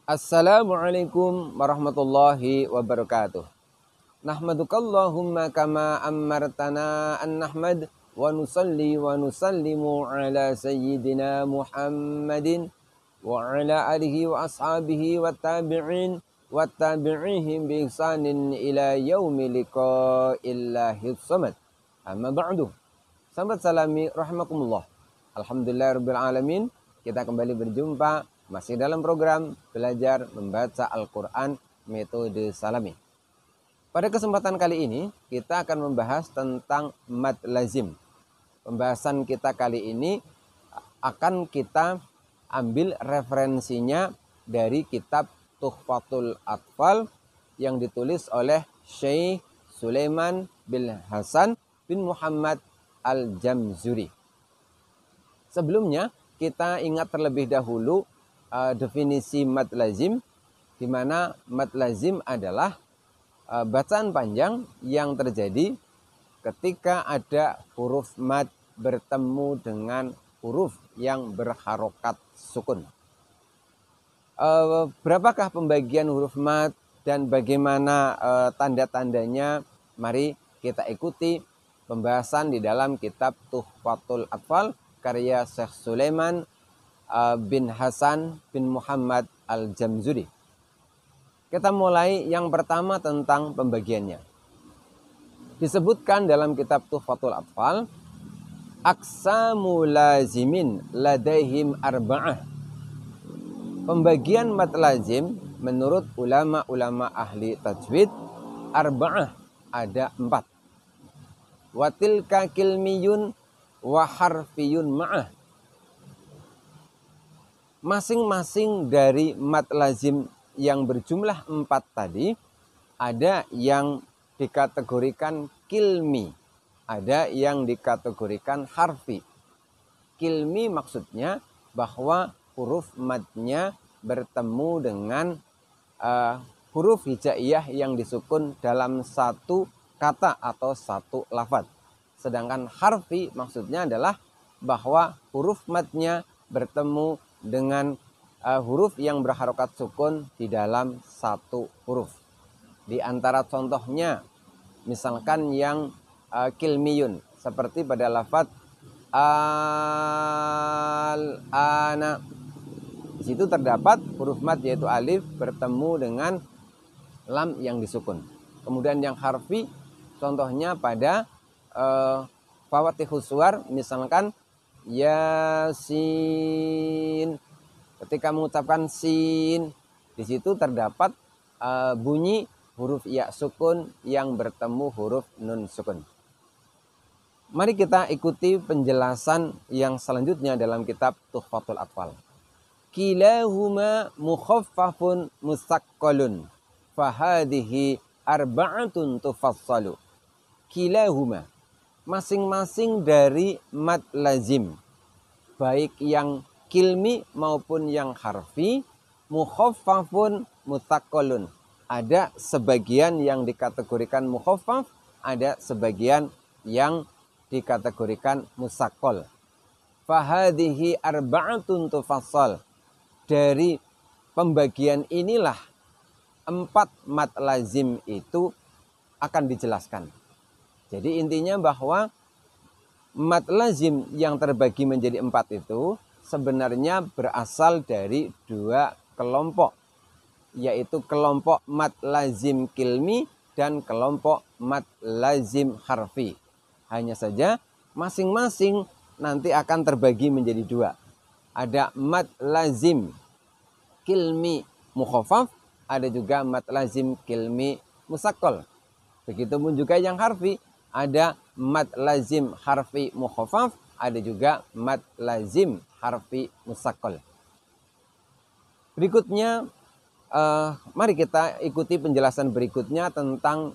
Assalamualaikum warahmatullahi wabarakatuh. Nahmadukallahumma kama ammartana an nahmad wa nusalli wa nusallimu ala sayyidina Muhammadin wa ala alihi wa ashabihi wa tabi'in wa tabi'ihim bi ihsanin ila yaumi liqa'illahi samad. Amma ba'du. Sahabat salami rahimakumullah. Alhamdulillahirabbil alamin, kita kembali berjumpa masih dalam program belajar membaca Al-Quran metode salami. Pada kesempatan kali ini kita akan membahas tentang mad lazim. Pembahasan kita kali ini akan kita ambil referensinya dari kitab Tuhfatul Atfal yang ditulis oleh Syekh Sulaiman bin Hasan bin Muhammad Al-Jamzuri. Sebelumnya kita ingat terlebih dahulu definisi mad lazim, di mana mad lazim adalah bacaan panjang yang terjadi ketika ada huruf mad bertemu dengan huruf yang berharokat sukun. Berapakah pembagian huruf mad dan bagaimana tanda-tandanya? Mari kita ikuti pembahasan di dalam kitab Tuhfatul Atfal karya Syekh Sulaiman bin Hasan bin Muhammad Al-Jamzuri. Kita mulai yang pertama tentang pembagiannya. Disebutkan dalam kitab Tuhfatul Atfal, aqsamu lazimin ladaihim arba'ah. Pembagian mad lazim menurut ulama-ulama ahli tajwid arba'ah, ada 4. Watilka kilmiyun wa harfiyun ma'ah. Masing-masing dari mad lazim yang berjumlah 4 tadi, ada yang dikategorikan kilmi, ada yang dikategorikan harfi. Kilmi maksudnya bahwa huruf madnya bertemu dengan huruf hijaiyah yang disukun dalam satu kata atau satu lafaz. Sedangkan harfi maksudnya adalah bahwa huruf madnya bertemu dengan huruf yang berharokat sukun di dalam satu huruf. Di antara contohnya, misalkan yang kilmiyun, seperti pada lafaz al-ana. Di situ terdapat huruf mad yaitu alif bertemu dengan lam yang disukun. Kemudian yang harfi, contohnya pada fawatihus suwar, misalkan Yasin. Ketika mengucapkan sin, di situ terdapat bunyi huruf ya sukun yang bertemu huruf nun sukun. Mari kita ikuti penjelasan yang selanjutnya dalam kitab Tuhfatul Atfal. Kilahuma mukhaffafun musaqqalun fahadhihi arba'atun tufassalu. Kilahuma, masing-masing dari mad lazim, baik yang kilmi maupun yang harfi, mukhaffafun mutsaqqalun. Ada sebagian yang dikategorikan mukhaffaf, ada sebagian yang dikategorikan musaqqal. Fahadhihi arba'atun tufassal. Dari pembagian inilah 4 mad lazim itu akan dijelaskan. Jadi intinya bahwa mad lazim yang terbagi menjadi 4 itu sebenarnya berasal dari 2 kelompok, yaitu kelompok mad lazim kilmi dan kelompok mad lazim harfi. Hanya saja masing-masing nanti akan terbagi menjadi 2. Ada mad lazim kilmi mukhaffaf, ada juga mad lazim kilmi musaqqal. Begitupun juga yang harfi, ada mad lazim harfi mukhaffaf, ada juga mad lazim harfi musaqqal. Berikutnya, mari kita ikuti penjelasan berikutnya tentang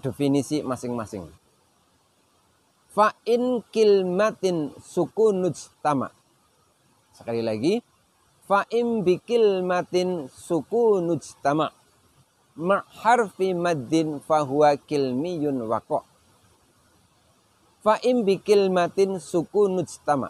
definisi masing-masing. Fa in kilmatin sukunujtama. Sekali lagi. Fa in bikilmatin sukunujtama. Ma harfi maddin fahuwa kilmiyun waqo. Fa in bikilmatin sukunujtama.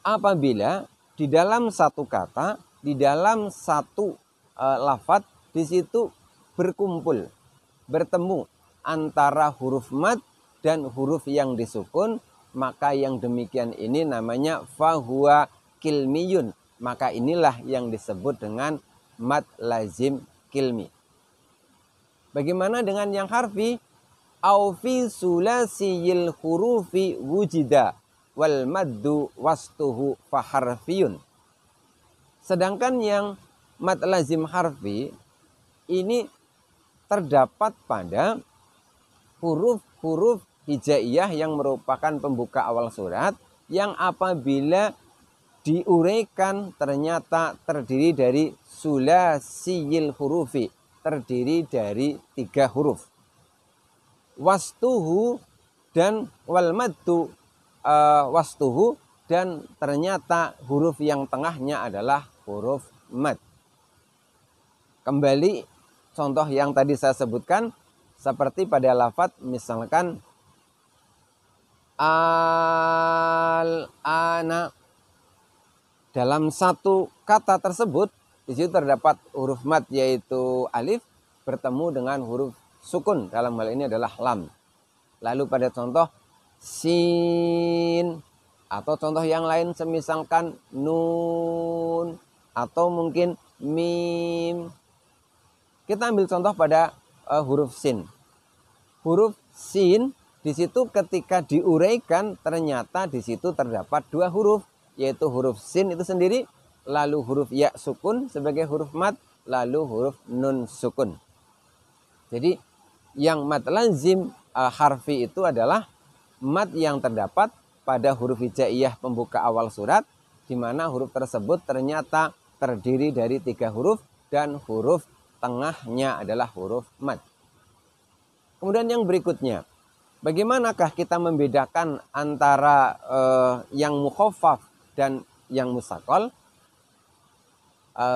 Apabila di dalam satu kata, di dalam satu lafadz, di situ berkumpul, bertemu antara huruf mad dan huruf yang disukun, maka yang demikian ini namanya fahuwa kilmiyun. Maka inilah yang disebut dengan mad lazim kilmi. Bagaimana dengan yang harfi? Au fi sulasiyil hurufi wujida wal maddu wastuhu faharfiyun. Sedangkan yang mad lazim harfi ini terdapat pada huruf-huruf hijaiyah yang merupakan pembuka awal surat, yang apabila diuraikan ternyata terdiri dari sulasiyil hurufi, terdiri dari 3 huruf. Wastuhu dan wal maddu wastuhu, dan ternyata huruf yang tengahnya adalah huruf mad. Kembali contoh yang tadi saya sebutkan, seperti pada lafadz misalkan al-ana. Dalam satu kata tersebut, di situ terdapat huruf mad yaitu alif bertemu dengan huruf sukun, dalam hal ini adalah lam. Lalu pada contoh sin, atau contoh yang lain semisalkan nun, atau mungkin mim. Kita ambil contoh pada huruf sin. Huruf sin di situ ketika diuraikan ternyata di situ terdapat 2 huruf, yaitu huruf sin itu sendiri, lalu huruf ya sukun sebagai huruf mad, lalu huruf nun sukun. Jadi yang mad lazim harfi itu adalah mad yang terdapat pada huruf hijaiyah pembuka awal surat, di mana huruf tersebut ternyata terdiri dari 3 huruf dan huruf tengahnya adalah huruf mad. Kemudian yang berikutnya, bagaimanakah kita membedakan antara yang mukhaffaf dan yang musaqqal?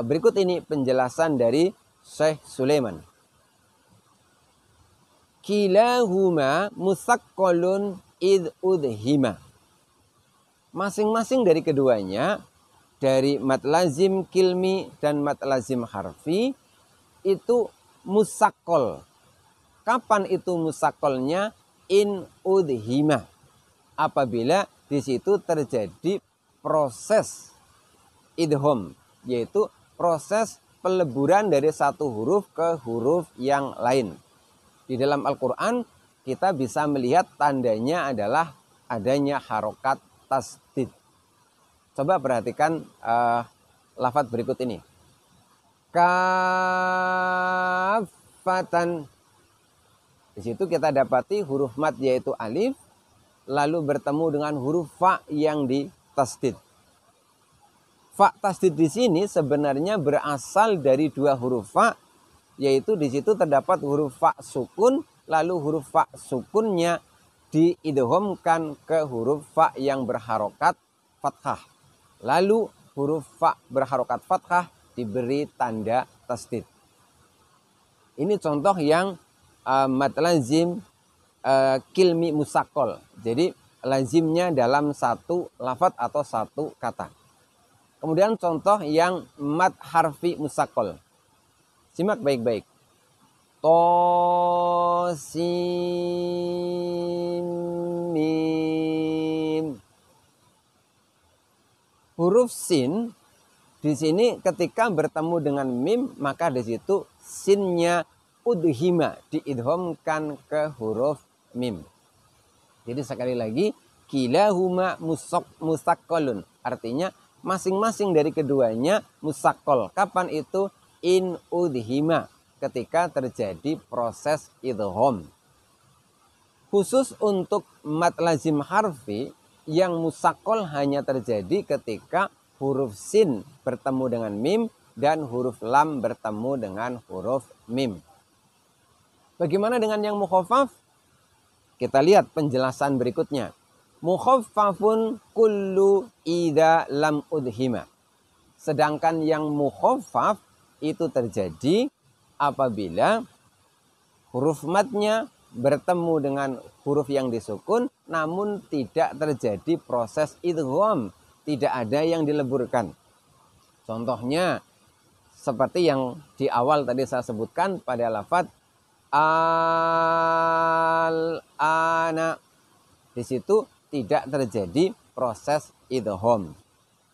Berikut ini penjelasan dari Syekh Sulaiman. Kilahuma musaqqalun id udhima. Masing-masing dari keduanya, dari mad lazim kilmi dan mad lazim harfi, itu musaqqal. Kapan itu musaqqalnya? In udhima. Apabila di situ terjadi proses idhom, yaitu proses peleburan dari satu huruf ke huruf yang lain. Di dalam Al-Quran kita bisa melihat tandanya adalah adanya harokat tasdid. Coba perhatikan lafadz berikut ini. Kafatan. Di situ kita dapati huruf mad yaitu alif, lalu bertemu dengan huruf fa yang ditasdid. Fa tasdid di sini sebenarnya berasal dari 2 huruf fa, yaitu di situ terdapat huruf fa sukun, lalu huruf fa sukunnya diidghamkan ke huruf fa yang berharokat fathah. Lalu huruf fa berharokat fathah diberi tanda tasdid. Ini contoh yang mad lazim kilmi musaqqal. Jadi lazimnya dalam satu lafadz atau satu kata. Kemudian contoh yang mad harfi musaqqal. Simak baik-baik. To sin mim. Huruf sin di sini ketika bertemu dengan mim, maka di situ sinnya udhima, diidghamkan ke huruf mim. Jadi sekali lagi, kilahuma musaqqalun. Artinya masing-masing dari keduanya musaqqal. Kapan itu? In udhima, ketika terjadi proses idgham. Khusus untuk mad lazim harfi, yang musaqqal hanya terjadi ketika huruf sin bertemu dengan mim dan huruf lam bertemu dengan huruf mim. Bagaimana dengan yang mukhaffaf? Kita lihat penjelasan berikutnya. Mukhaffafun kullu idza lam udhima. Sedangkan yang mukhaffaf itu terjadi apabila huruf matnya bertemu dengan huruf yang disukun namun tidak terjadi proses idgham, tidak ada yang dileburkan. Contohnya seperti yang di awal tadi saya sebutkan pada lafaz al-ana. Di situ tidak terjadi proses idgham.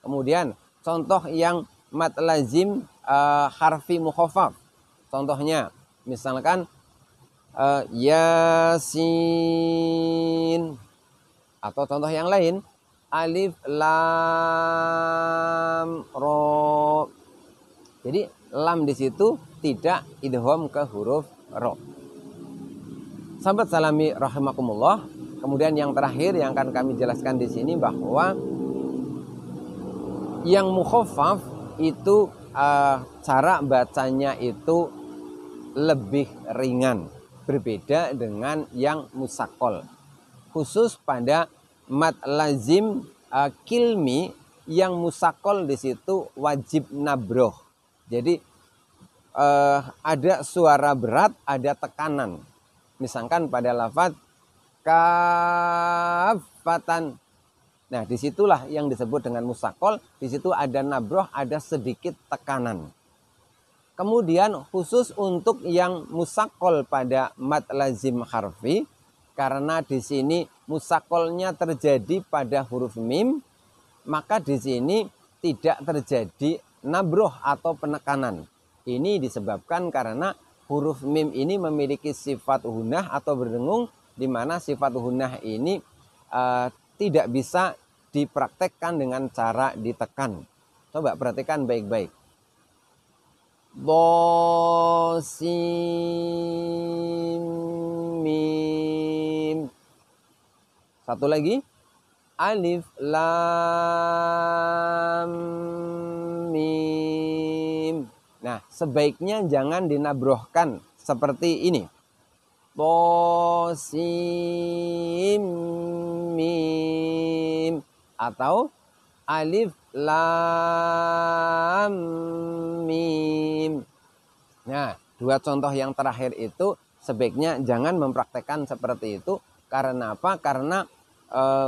Kemudian contoh yang mad lazim harfi mukhaffaf. Contohnya misalkan Yasin, atau contoh yang lain alif lam ro. Jadi lam di situ tidak idgham ke huruf ro. Sahabat salami rahimakumullah. Kemudian yang terakhir yang akan kami jelaskan di sini bahwa yang mukhaffaf itu cara bacanya itu lebih ringan, berbeda dengan yang musaqqal. Khusus pada mad lazim kilmi yang musaqqal di situ wajib nabroh. Jadi ada suara berat, ada tekanan. Misalkan pada lafaz kafatan. Nah, disitulah yang disebut dengan musaqqal. Di situ ada nabroh, ada sedikit tekanan. Kemudian khusus untuk yang musaqqal pada mad lazim harfi, karena di sini musaqqalnya terjadi pada huruf mim, maka di sini tidak terjadi nabroh atau penekanan. Ini disebabkan karena huruf mim ini memiliki sifat hunah atau berdengung, di mana sifat hunah ini tidak bisa dipraktekkan dengan cara ditekan. Coba perhatikan baik-baik. Bo sin mim. Satu lagi. Alif lam mim. Nah, sebaiknya jangan dinabrohkan seperti ini. Bo sin mim. Atau alif lam mim. Nah, dua contoh yang terakhir itu sebaiknya jangan mempraktekkan seperti itu. Karena apa? Karena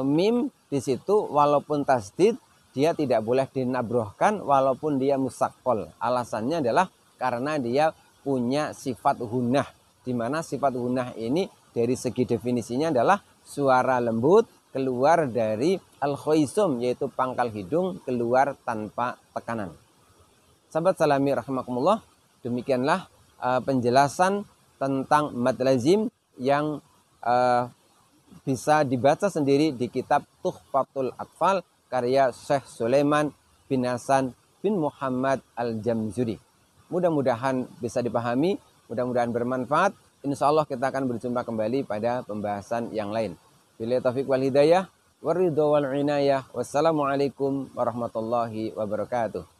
mim di situ walaupun tasdid dia tidak boleh dinabrohkan walaupun dia musaqqal. Alasannya adalah karena dia punya sifat hunah, di mana sifat hunah ini dari segi definisinya adalah suara lembut keluar dari al-khaisum, yaitu pangkal hidung, keluar tanpa tekanan. Sahabat salami rahimakumullah, demikianlah penjelasan tentang mad lazim yang bisa dibaca sendiri di kitab Tuhfatul Atfal karya Syekh Sulaiman bin Hasan bin Muhammad Al-Jamzuri. Mudah-mudahan bisa dipahami, mudah-mudahan bermanfaat. Insya Allah kita akan berjumpa kembali pada pembahasan yang lain. Billahi taufiq wal hidayah, waridho wal inayah. Wassalamualaikum warahmatullahi wabarakatuh.